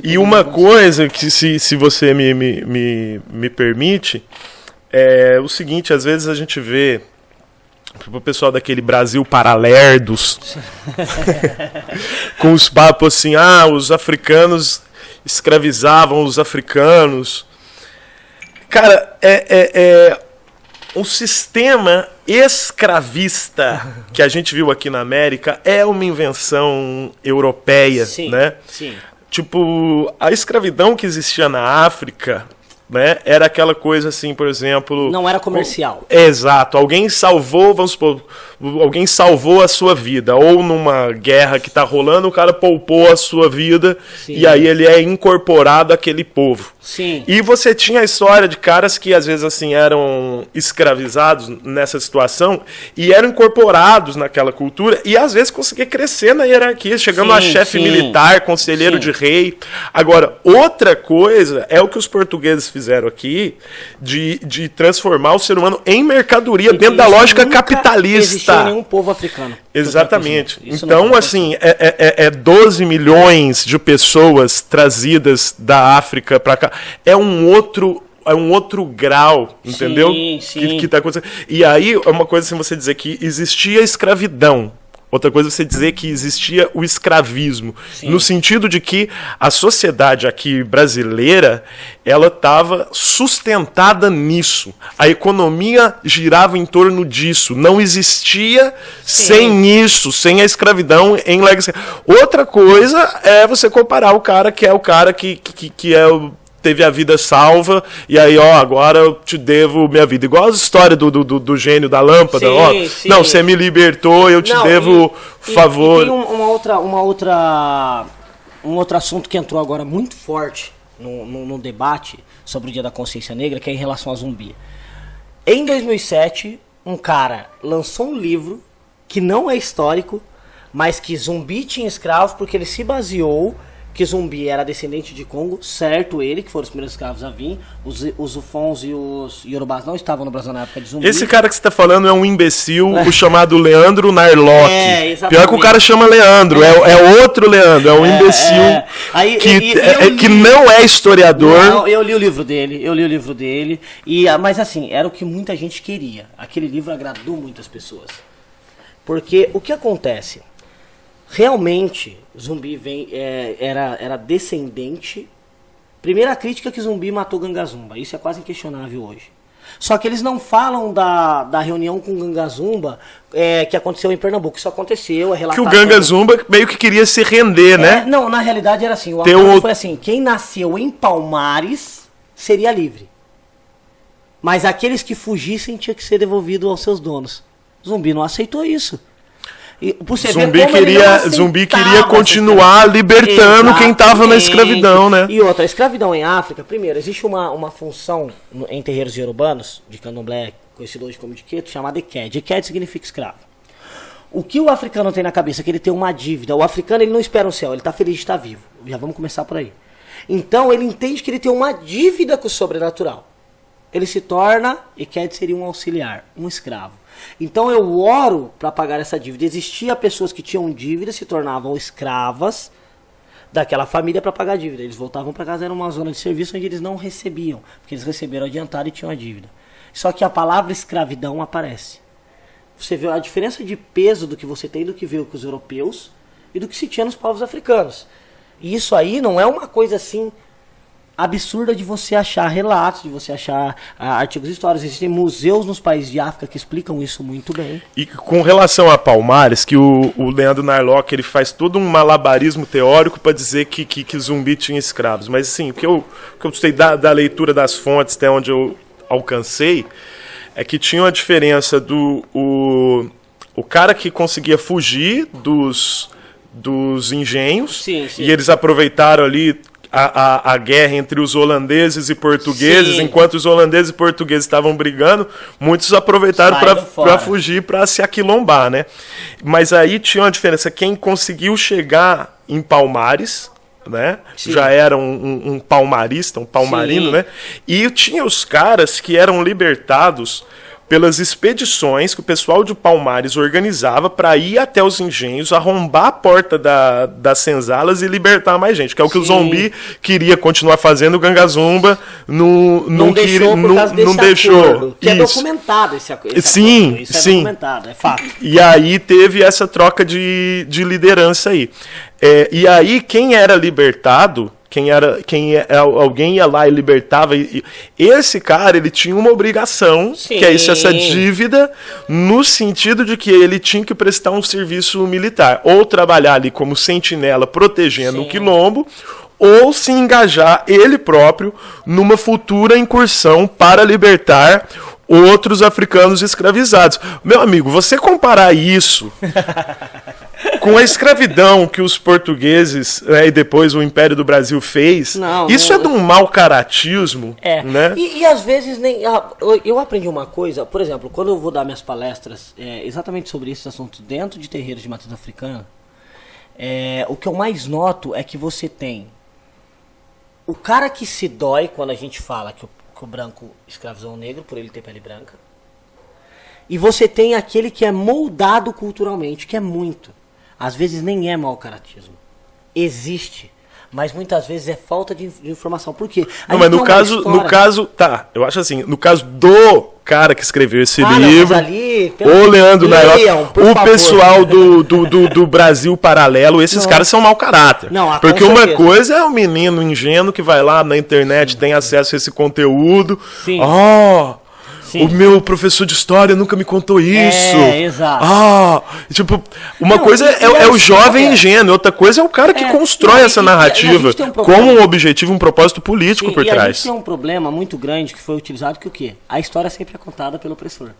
E uma coisa que, se você me permite, é o seguinte: às vezes a gente vê o pessoal daquele Brasil Paralerdos com os papos assim, os africanos escravizavam os africanos. Cara, um sistema escravista que a gente viu aqui na América é uma invenção europeia, sim, né? Sim. Tipo, a escravidão que existia na África, né, era aquela coisa assim, por exemplo... Não era comercial. Exato. Alguém salvou, vamos supor, alguém salvou a sua vida. Ou numa guerra que tá rolando, o cara poupou a sua vida. Sim. E aí ele é incorporado àquele povo. Sim. E você tinha a história de caras que às vezes assim eram escravizados nessa situação e eram incorporados naquela cultura e às vezes conseguia crescer na hierarquia, chegando a chefe militar, conselheiro de rei. Agora, outra coisa é o que os portugueses fizeram aqui de transformar o ser humano em mercadoria dentro da lógica capitalista. Não existia nenhum povo africano. Exatamente. Então, assim, 12 milhões de pessoas trazidas da África para cá. É um outro grau, entendeu? Sim. Que tá acontecendo. E aí, é uma coisa assim, você dizer que existia escravidão. Outra coisa é você dizer que existia o escravismo. Sim. No sentido de que a sociedade aqui brasileira, ela estava sustentada nisso. A economia girava em torno disso. Não existia sem isso, sem a escravidão em legacy. Outra coisa é você comparar o cara que é o cara que teve a vida salva, e aí, agora eu te devo minha vida. Igual as histórias do gênio da lâmpada, sim. Não, você me libertou, eu te devo favor. E tem um outro assunto que entrou agora muito forte no debate sobre o Dia da Consciência Negra, que é em relação a zumbi. Em 2007, um cara lançou um livro que não é histórico, mas que zumbi tinha escravos, porque ele se baseou que zumbi era descendente de Congo, certo ele, que foram os primeiros escravos a vir, os Ufons e os Yorubás não estavam no Brasil na época de zumbi. Esse cara que você está falando é um imbecil, o chamado Leandro Narlock. Exatamente. Pior que o cara chama Leandro, é outro Leandro, é um imbecil que não é historiador. Não, eu li o livro dele, mas assim, era o que muita gente queria. Aquele livro agradou muitas pessoas. Porque o que acontece? Realmente, zumbi era descendente. Primeira crítica que zumbi matou Gangazumba. Isso é quase inquestionável hoje. Só que eles não falam da reunião com Gangazumba que aconteceu em Pernambuco. Isso aconteceu, é relatado. Que o Gangazumba meio que queria se render, né? Não, na realidade era assim. O acordo foi assim: quem nasceu em Palmares seria livre. Mas aqueles que fugissem tinham que ser devolvidos aos seus donos. Zumbi não aceitou isso. Zumbi queria continuar libertando quem estava na escravidão, né? E outra, a escravidão em África, primeiro, existe uma função em terreiros iorubanos, de candomblé, conhecido hoje como de Queto, chamada Eked. Eked significa escravo. O que o africano tem na cabeça? Que ele tem uma dívida. O africano, ele não espera o céu, ele está feliz de estar vivo. Já vamos começar por aí. Então, ele entende que ele tem uma dívida com o sobrenatural. Ele se torna, Eked seria um auxiliar, um escravo. Então eu oro para pagar essa dívida. Existia pessoas que tinham dívida, se tornavam escravas daquela família para pagar a dívida. Eles voltavam para casa, era uma zona de serviço onde eles não recebiam, porque eles receberam adiantado e tinham a dívida. Só que a palavra escravidão aparece. Você vê a diferença de peso do que você tem do que veio com os europeus e do que se tinha nos povos africanos. E isso aí não é uma coisa assim absurda de você achar relatos, de você achar artigos históricos. Existem museus nos países de África que explicam isso muito bem. E com relação a Palmares, que o Leandro Narlock ele faz todo um malabarismo teórico para dizer que zumbi tinha escravos. Mas assim, o que eu gostei da leitura das fontes até onde eu alcancei é que tinha uma diferença o cara que conseguia fugir dos engenhos, sim. E eles aproveitaram ali a guerra entre os holandeses e portugueses. Sim. Enquanto os holandeses e portugueses estavam brigando, muitos aproveitaram para fugir, para se aquilombar, né? Mas aí tinha uma diferença. Quem conseguiu chegar em Palmares, né? Sim. Já era um palmarista, um palmarino, sim. Né? E tinha os caras que eram libertados pelas expedições que o pessoal de Palmares organizava para ir até os engenhos, arrombar a porta das senzalas e libertar mais gente, que é o que o Zumbi queria continuar fazendo, o Gangazumba não deixou por causa desse acordo, que é documentado esse acordo. Sim, isso sim. É documentado, é fato. E aí teve essa troca de liderança aí. E aí quem era libertado, alguém ia lá e libertava. Esse cara, ele tinha uma obrigação, Sim. que é essa dívida, no sentido de que ele tinha que prestar um serviço militar. Ou trabalhar ali como sentinela, protegendo o quilombo, ou se engajar ele próprio numa futura incursão para libertar outros africanos escravizados. Meu amigo, você comparar isso com a escravidão que os portugueses, né, e depois o Império do Brasil fez, isso é de um mau caratismo. Né? E às vezes nem. Eu aprendi uma coisa, por exemplo, quando eu vou dar minhas palestras exatamente sobre esse assunto dentro de terreiros de matriz africana, o que eu mais noto é que você tem o cara que se dói quando a gente fala que o branco escravizou o negro por ele ter pele branca. E você tem aquele que é moldado culturalmente, que é muito. Às vezes nem é mau caratismo. Existe. Mas muitas vezes é falta de informação. Por quê? Não, mas no caso, tá, eu acho assim, no caso do cara que escreveu esse livro, o Leandro Nairoque, o pessoal do Brasil Paralelo, esses caras são mau caráter. Porque uma coisa é o menino ingênuo que vai lá na internet, tem acesso a esse conteúdo. Sim. O meu professor de história nunca me contou isso. Exato. Tipo, uma coisa é o jovem ingênuo, outra coisa é o cara que constrói essa narrativa com um objetivo, um propósito político por trás. A gente tem um problema muito grande que foi utilizado, que o quê? A história sempre é contada pelo opressor.